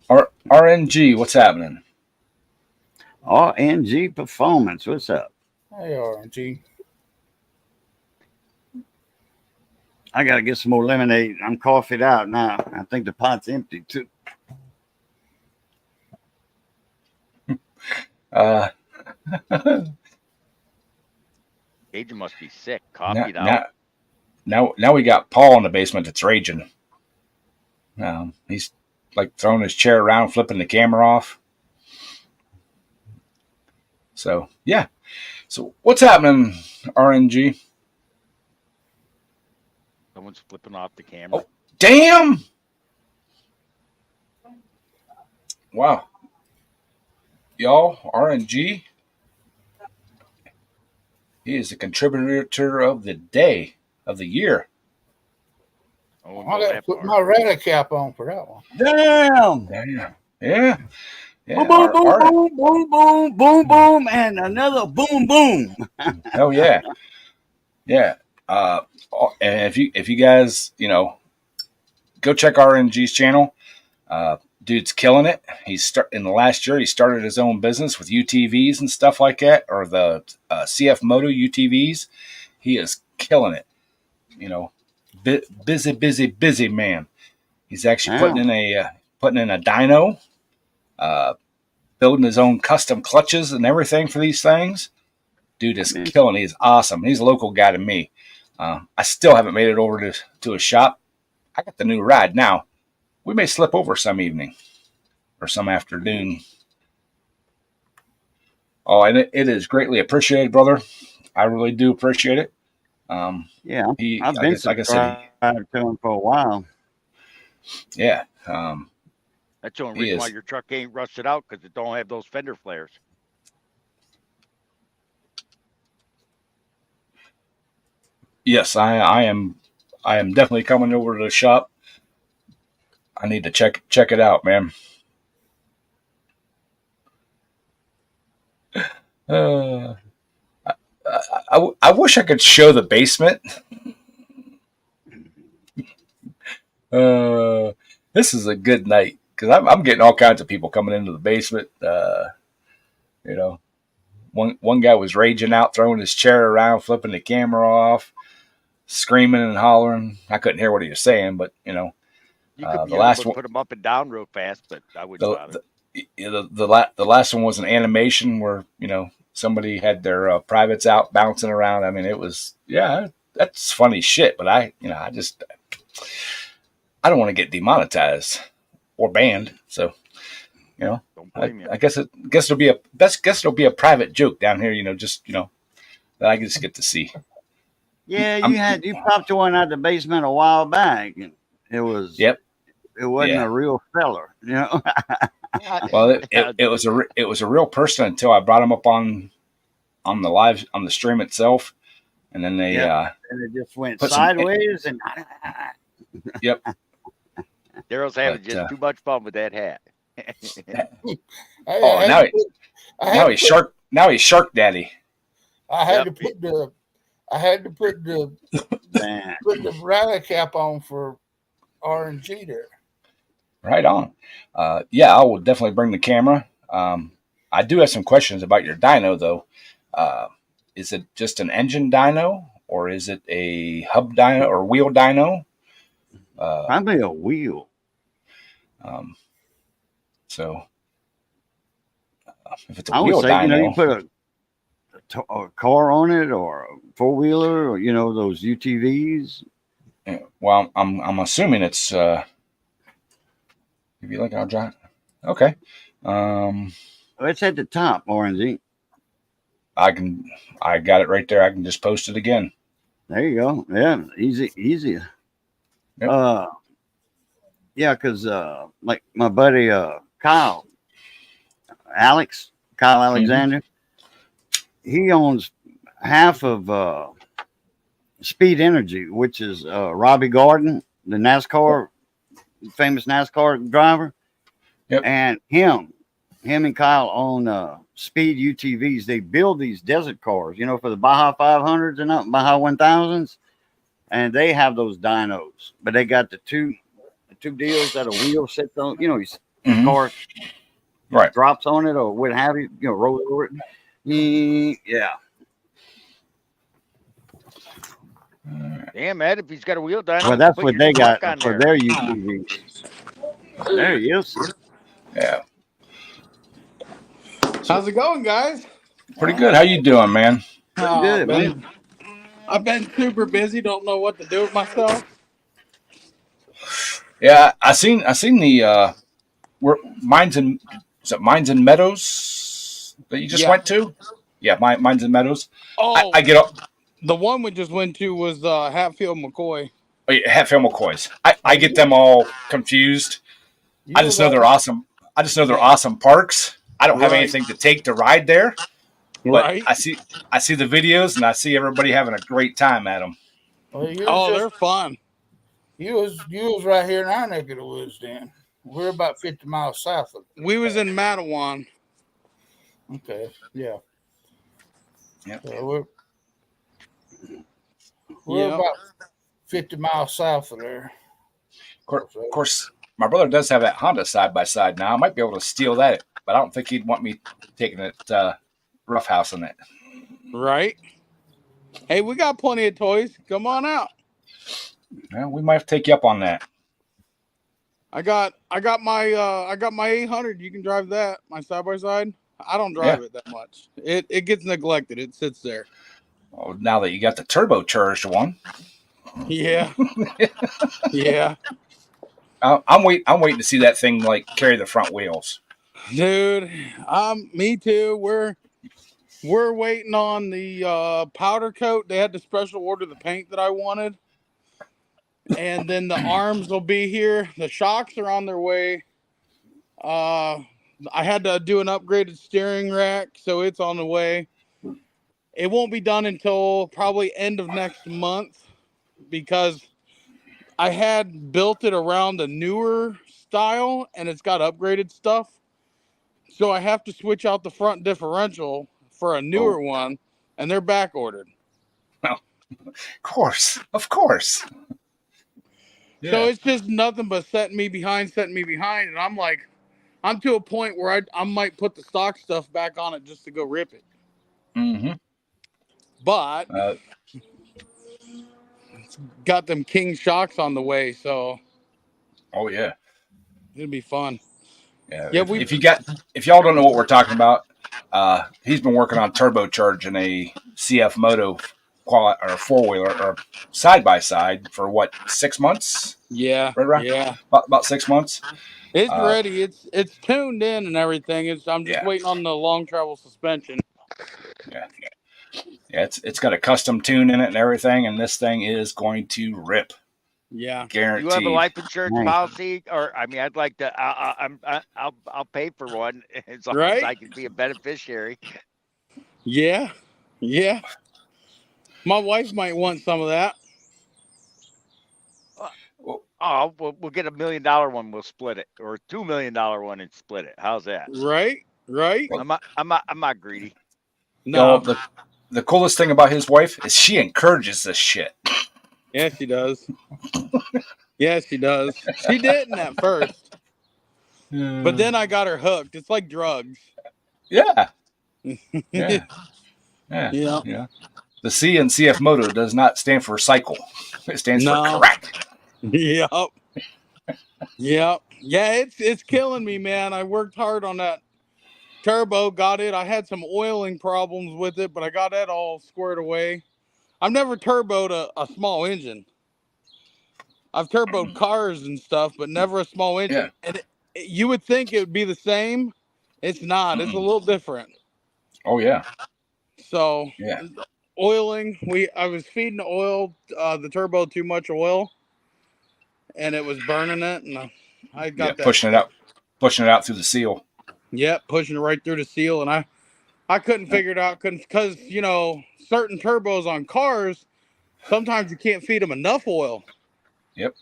A: RNG, what's happening?
E: RNG Performance, what's up?
B: Hey, RNG.
E: I gotta get some more lemonade. I'm coffeeed out now. I think the pot's empty too.
D: Cajun must be sick. Coffeeed out.
A: Now we got Paul in the basement that's raging. He's like throwing his chair around, flipping the camera off. So yeah. So what's happening, RNG?
D: Someone's flipping off the camera.
A: Oh, damn! Wow. Y'all, RNG, he is the contributor of the day, of the year.
D: Oh,
B: I got to put my radar cap on for that one.
E: Damn!
A: Yeah.
E: Boom, boom, boom, boom, boom, boom, boom, boom, and another boom, boom.
A: Hell yeah. Yeah. And if you guys, go check RNG's channel. Dude's killing it. In the last year, he started his own business with UTVs and stuff like that, or the CF Moto UTVs. He is killing it. Busy man. He's actually putting in a dyno, building his own custom clutches and everything for these things. Dude is killing it. He's awesome. He's a local guy to me. I still haven't made it over to his shop. I got the new ride now. We may slip over some evening or some afternoon. Oh, and it is greatly appreciated, brother. I really do appreciate it.
E: Yeah, I've been subscribed to him for a while.
A: Yeah.
D: That's the only reason why your truck ain't rusted out, because it don't have those fender flares.
A: Yes, I am I am definitely coming over to the shop. I need to check it out, man. Uh, I wish I could show the basement. This is a good night because I'm getting all kinds of people coming into the basement. You know, one guy was raging out, throwing his chair around, flipping the camera off, screaming and hollering. I couldn't hear what he was saying, but you know,
D: You could
A: the last one
D: put them up and down real fast, but I wouldn't bother.
A: The last one was an animation where somebody had their privates out bouncing around. I mean, it was that's funny shit. But I don't want to get demonetized or banned. So
D: Don't blame you.
A: I guess it'll be a private joke down here. That I just get to see.
E: Yeah, you popped one out the basement a while back, and it was
A: Yep.
E: It wasn't a real feller, you know.
A: Well, it was a real person until I brought him up on the stream itself, and then they
E: and it just went sideways and
A: yep.
D: Daryl's having just too much fun with that hat.
A: Now he's Shark Daddy.
B: I had to put the rally cap on for RNG there.
A: Right on. I will definitely bring the camera. I do have some questions about your dyno though. Is it just an engine dyno, or is it a hub dyno or wheel dyno?
E: Probably a wheel.
A: So if it's a wheel
E: would say,
A: dyno,
E: you put a car on it, or a 4-wheeler, or those UTVs.
A: Well, I'm assuming it's if you like, I'll drive. Okay.
E: It's at the top, RNG.
A: I got it right there. I can just post it again.
E: There you go. Yeah, easier.
A: Yep.
E: Because like my buddy Kyle Alexander, he owns half of Speed Energy, which is Robbie Garden, the famous NASCAR driver.
A: Yep.
E: And him and Kyle own Speed UTVs. They build these desert cars, for the Baja 500s and Baja 1000s. And they have those dynos, but they got the two deals that a wheel sits on, car
A: right
E: drops on it or what have you, rolls over it. Yeah.
D: Damn, man, if he's got a wheel dyno.
E: Well, that's what they got for their UTVs. There he is.
A: Yeah.
G: How's it going, guys?
A: Pretty good. How you doing, man?
E: Good, man.
G: I've been super busy. Don't know what to do with myself.
A: Yeah, I seen the Mines and Meadows that you just went to. Yeah, Mines and Meadows.
G: Oh,
A: I get up.
G: The one we just went to was Hatfield McCoy.
A: Oh, yeah, Hatfield McCoys. I get them all confused. I just know they're awesome. I just know they're awesome parks. I don't have anything to take to ride there. But I see the videos and I see everybody having a great time at them.
B: Well,
G: they're fun.
B: You was right here in our neck of the woods. Then we're about 50 miles south of it.
G: We was in Mattawan.
B: Okay, yeah.
A: Yeah.
B: So we're about 50 miles south of there.
A: Of course, my brother does have that Honda side by side now. I might be able to steal that, but I don't think he'd want me taking it roughhousing it.
G: Right. Hey, we got plenty of toys. Come on out.
A: Well, we might have to take you up on that.
G: I got my 800. You can drive that. My side by side. I don't drive it that much. It gets neglected. It sits there.
A: Oh, now that you got the turbocharged one.
G: Yeah. Yeah.
A: I'm waiting to see that thing carry the front wheels.
G: Dude, me too. We're waiting on the powder coat. They had to special order the paint that I wanted. And then the arms will be here. The shocks are on their way. I had to do an upgraded steering rack, so it's on the way. It won't be done until probably end of next month because I had built it around a newer style, and it's got upgraded stuff. So I have to switch out the front differential for a newer one, and they're back ordered.
A: Well, of course. Yeah.
G: So it's just nothing but setting me behind, and I'm like, I'm to a point where I might put the stock stuff back on it just to go rip it.
A: Mm-hmm.
G: But it's got them King shocks on the way, so
A: oh yeah,
G: it'll be fun.
A: Yeah.
G: Yeah,
A: if y'all don't know what we're talking about, he's been working on turbocharging a CF Moto quad or 4-wheeler or side by side for what, 6 months?
G: Yeah,
A: Right around?
G: yeah.
A: About 6 months.
G: It's ready. It's tuned in and everything. I'm just waiting on the long travel suspension.
A: Yeah. Yeah, it's got a custom tune in it and everything, and this thing is going to rip.
G: Yeah,
A: guaranteed.
D: You have a life insurance policy, or I mean, I'd like to. I'll pay for one as long as I can be a beneficiary.
G: Yeah, yeah. My wife might want some of that.
D: Oh, we'll get $1 million one. We'll split it, or $2 million one and split it. How's that?
G: Right.
D: I'm not greedy.
A: No. The coolest thing about his wife is she encourages this shit.
G: Yeah, she does. Yes, she does. She didn't at first, but then I got her hooked. It's like drugs.
A: Yeah.
G: Yeah.
A: The C in CF Moto does not stand for cycle. It stands for correct.
G: Yep. Yeah, it's killing me, man. I worked hard on that turbo, got it. I had some oiling problems with it, but I got that all squared away. I've never turboed a small engine. I've turboed cars and stuff, but never a small engine. Yeah. And you would think it would be the same. It's not. It's a little different.
A: Oh, yeah.
G: So, oiling. I was feeding the turbo too much oil, and it was burning it, and I got that.
A: Pushing it out through the seal.
G: Yep, pushing it right through the seal, and I couldn't figure it out. Because certain turbos on cars, sometimes you can't feed them enough oil.
A: Yep.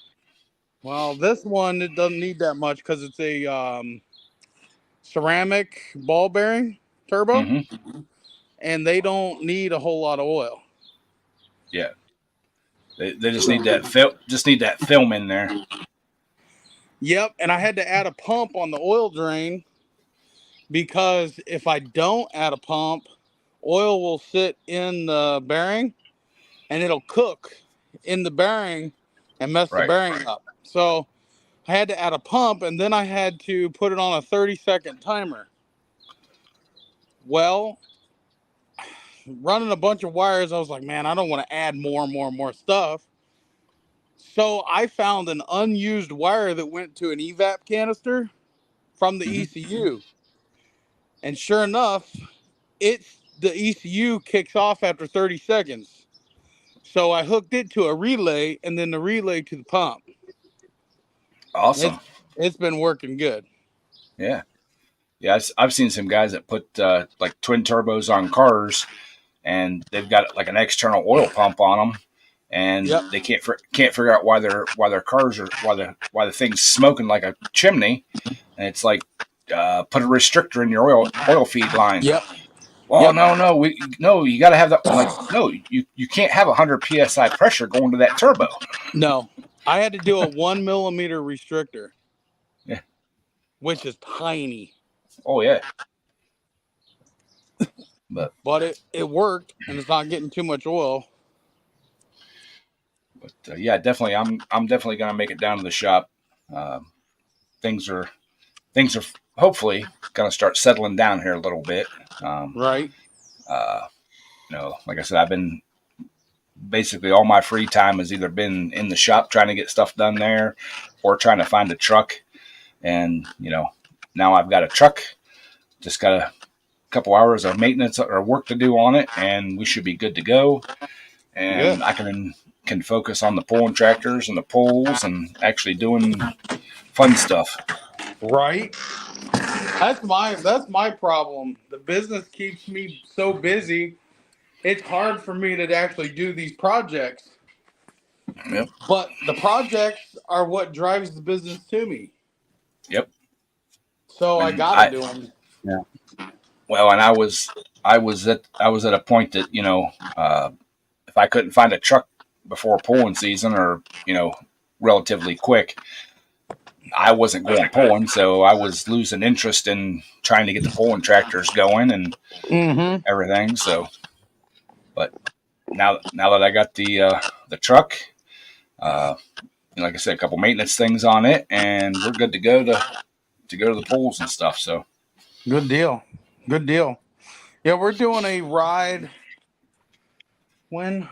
G: Well, this one, it doesn't need that much because it's a ceramic ball bearing turbo, and they don't need a whole lot of oil.
A: Yeah. They just need that film in there.
G: Yep, and I had to add a pump on the oil drain because if I don't add a pump, oil will sit in the bearing and it'll cook in the bearing and mess the bearing up. So I had to add a pump, and then I had to put it on a 30-second timer. Well, running a bunch of wires, I was like, man, I don't want to add more stuff. So I found an unused wire that went to an evap canister from the ECU. And sure enough, the ECU kicks off after 30 seconds. So I hooked it to a relay and then the relay to the pump.
A: Awesome.
G: It's been working good.
A: Yeah. Yeah, I've seen some guys that put like twin turbos on cars, and they've got like an external oil pump on them, and they can't figure out why their cars are why the thing's smoking like a chimney, and it's like put a restrictor in your oil feed line.
G: Yep.
A: Well, no, you got to have that. Like, no, you can't have 100 psi pressure going to that turbo.
G: No, I had to do a 1 millimeter restrictor.
A: Yeah,
G: which is tiny.
A: Oh yeah,
G: but it worked, and it's not getting too much oil.
A: But yeah, definitely, I'm definitely gonna make it down to the shop. Things are hopefully gonna start settling down here a little bit.
G: Right.
A: Like I said, I've been basically all my free time has either been in the shop trying to get stuff done there, or trying to find a truck. And now I've got a truck. Just got a couple hours of maintenance or work to do on it, and we should be good to go. And I can focus on the pulling tractors and the pulls and actually doing fun stuff.
G: Right. That's my problem. The business keeps me so busy. It's hard for me to actually do these projects.
A: Yep.
G: But the projects are what drives the business to me.
A: Yep.
G: So I
A: And
G: gotta do them.
A: Well, and I was at a point that, you know, if I couldn't find a truck before pulling season, or, you know, relatively quick, I wasn't going pulling, so I was losing interest in trying to get the pulling tractors going and everything. So, but now that I got the truck, like I said, a couple maintenance things on it, and we're good to go to go to the pools and stuff. So,
G: Good deal. Good deal. Yeah, we're doing a ride when?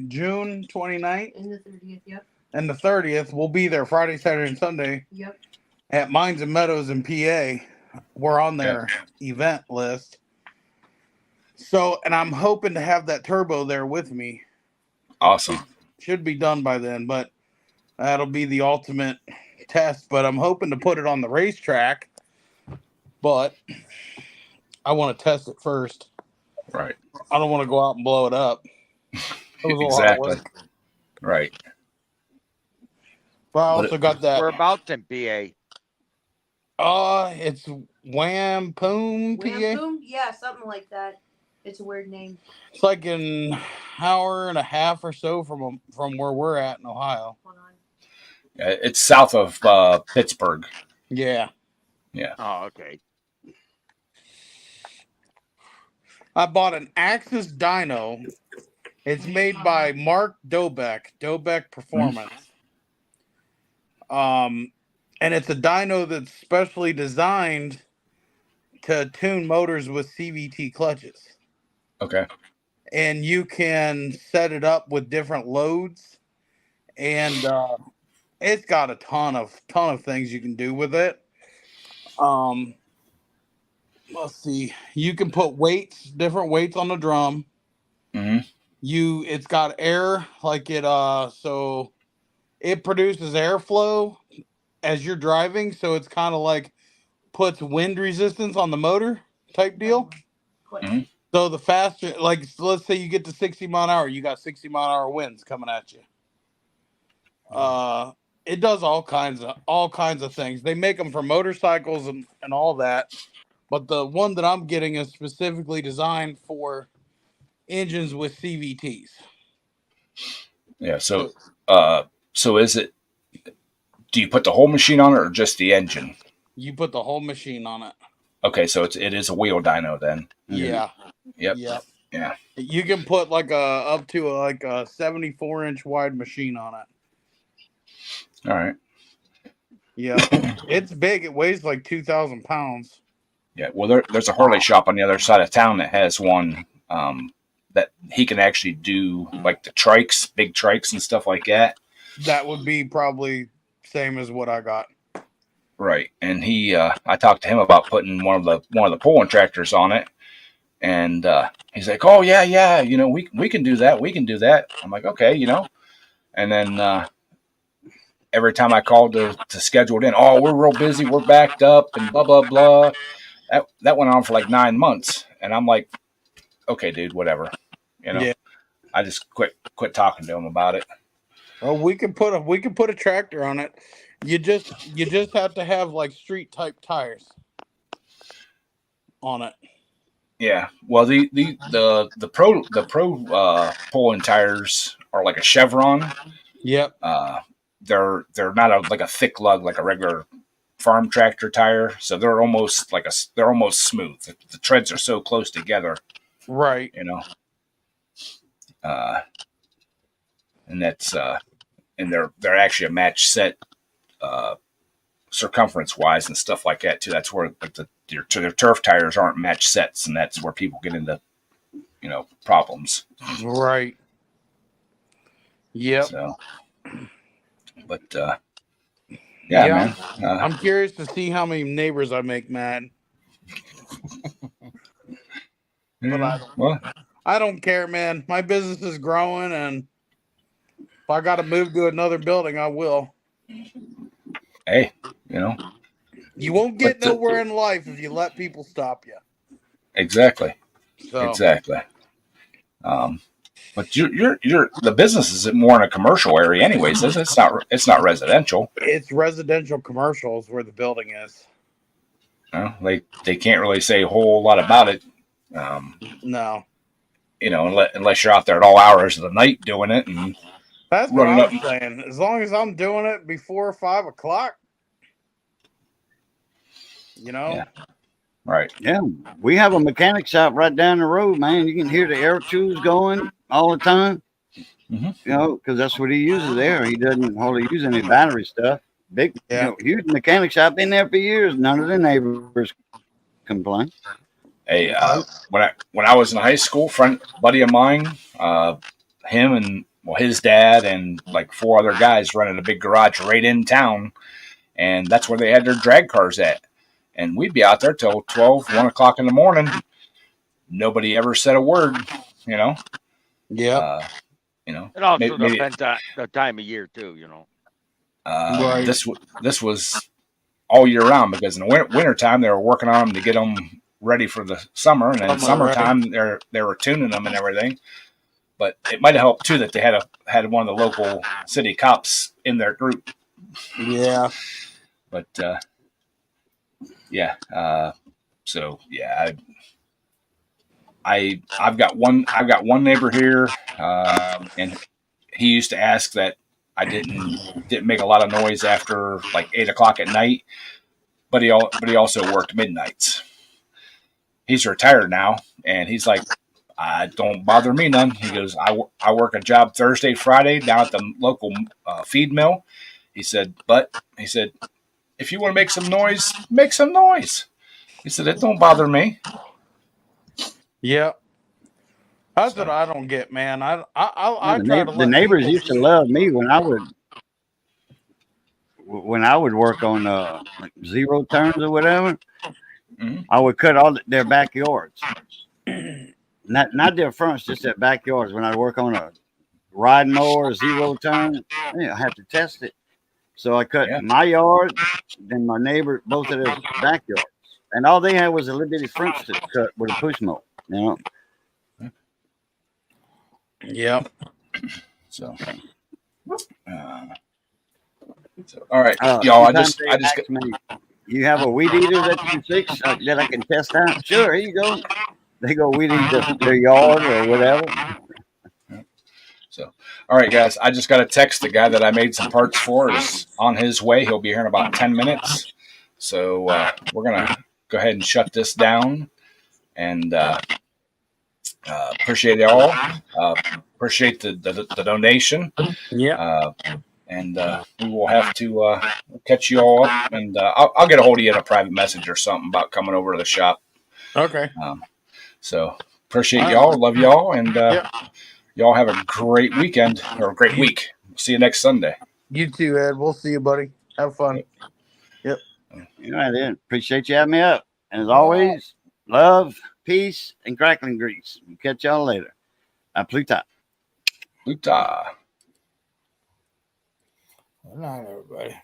G: June 29th?
H: And the 30th, yep.
G: And the 30th. We'll be there Friday, Saturday, and Sunday.
H: Yep.
G: At Mines and Meadows in PA. We're on their event list. So, and I'm hoping to have that turbo there with me.
A: awesome.
G: Should be done by then, but that'll be the ultimate test. But I'm hoping to put it on the racetrack. But I want to test it first.
A: Right.
G: I don't want to go out and blow it up.
A: Exactly. Right.
G: But I also got that.
D: Whereabouts in PA?
G: It's Wampoon, PA.
H: Wampoon? Yeah, something like that. It's a weird name.
G: It's like an hour and a half or so from where we're at in Ohio.
A: Yeah, it's south of Pittsburgh.
G: Yeah.
A: Yeah.
D: Oh, okay.
G: I bought an Axis dyno. It's made by Mark Dobeck Performance. And it's a dyno that's specially designed to tune motors with CVT clutches.
A: Okay.
G: And you can set it up with different loads, and it's got a ton of things you can do with it. Let's see. You can put different weights on the drum.
A: Mm-hmm.
G: It's got air, like it so it produces airflow as you're driving, so it's kind of like puts wind resistance on the motor type deal.
A: Mm-hmm.
G: So the faster, like let's say you get to 60 mile an hour, you got 60 mile an hour winds coming at you. It does all kinds of things. They make them for motorcycles and all that. But the one that I'm getting is specifically designed for engines with CVTs.
A: Yeah. So, is it? Do you put the whole machine on it or just the engine?
G: You put the whole machine on it.
A: Okay, so it is a wheel dyno then.
G: Yeah.
A: Yep.
G: Yep.
A: Yeah.
G: You can put like up to a 74-inch wide machine on it.
A: All right.
G: Yeah. It's big. It weighs like 2,000 pounds.
A: Yeah. Well, there's a Harley shop on the other side of town that has one that he can actually do like the trikes, big trikes and stuff like that.
G: That would be probably same as what I got.
A: Right. And I talked to him about putting one of the pulling tractors on it, and he's like, "Oh yeah, you know, we can do that. We can do that." I'm like, "Okay, you know." And then every time I called to schedule it in, "Oh, we're real busy. We're backed up," and blah blah blah. That went on for like 9 months, and I'm like, "Okay, dude, whatever." You know. Yeah. I just quit talking to him about it.
G: Well, we can put a tractor on it. You just have to have like street type tires on it.
A: Yeah. Well, the pro pulling tires are like a Chevron.
G: Yep.
A: They're not like a thick lug like a regular farm tractor tire, so they're almost smooth. The treads are so close together.
G: Right.
A: You know. And that's and they're actually a match set circumference wise and stuff like that too. That's where their turf tires aren't match sets, and that's where people get into problems.
G: Right. Yep.
A: So, but yeah, man.
G: I'm curious to see how many neighbors I make mad. But I don't care, man. My business is growing, and if I got to move to another building, I will.
A: Hey,
G: you won't get nowhere in life if you let people stop you.
A: Exactly.
G: So.
A: Exactly. But you're the business is more in a commercial area, anyways. It's not residential.
G: It's residential commercials where the building is.
A: They can't really say a whole lot about it.
G: No,
A: Unless you're out there at all hours of the night doing it and
G: that's what
A: running
G: I'm saying. As long as I'm doing it before 5 o'clock,
A: Yeah. Right.
E: Yeah, we have a mechanic shop right down the road, man. You can hear the air tools going all the time.
A: Mm-hmm.
E: Because that's what he uses there. He doesn't hardly use any battery stuff. Big, huge mechanic shop. Been there for years. None of the neighbors complain.
A: Hey, when I was in high school, buddy of mine, him and his dad and like 4 other guys running a big garage right in town, and that's where they had their drag cars at. And we'd be out there till 12, 1 o'clock in the morning. Nobody ever said a word,
G: Yeah.
D: It also depends on the time of year too,
A: Right. This was all year round, because in the winter time they were working on them to get them ready for the summer, and then summertime they were tuning them and everything. But it might have helped too that they had one of the local city cops in their group.
G: Yeah.
A: But so yeah, I've got one neighbor here, and he used to ask that I didn't make a lot of noise after like 8 o'clock at night, but he also worked midnights. He's retired now, and he's like, don't bother me none. He goes, I work a job Thursday, Friday down at the local feed mill. He said, if you want to make some noise, make some noise. He said, it don't bother me.
G: Yeah. That's what I don't get, man. I try to let
E: the neighbors used to love me when I would work on like 0 turns or whatever.
A: Mm-hmm.
E: I would cut all their backyards, not their fronts, just their backyards. When I work on a ride mower 0 turn, I have to test it. So I cut my yard, then my neighbor, both of their backyards, and all they had was a little bitty fronts to cut with a push mower.
G: Yep.
A: So all right, y'all. I just
E: you have a weed eater that you can fix that I can test out? Sure, here you go. They go weed eat their yard or whatever.
A: So, all right, guys. I just got a text. The guy that I made some parts for is on his way. He'll be here in about 10 minutes. So we're gonna go ahead and shut this down. And appreciate y'all. Appreciate the donation.
G: Yeah.
A: And we will have to catch you all up, and I'll get a hold of you in a private message or something about coming over to the shop.
G: Okay.
A: So appreciate y'all, love y'all, and y'all have a great weekend or a great week. See you next Sunday.
G: You too, Ed. We'll see you, buddy. Have fun. Yep.
E: All right, then. Appreciate you having me up. And as always, love, peace, and crackling grease. We'll catch y'all later. Pluta.
A: Pluta.
B: Good night, everybody.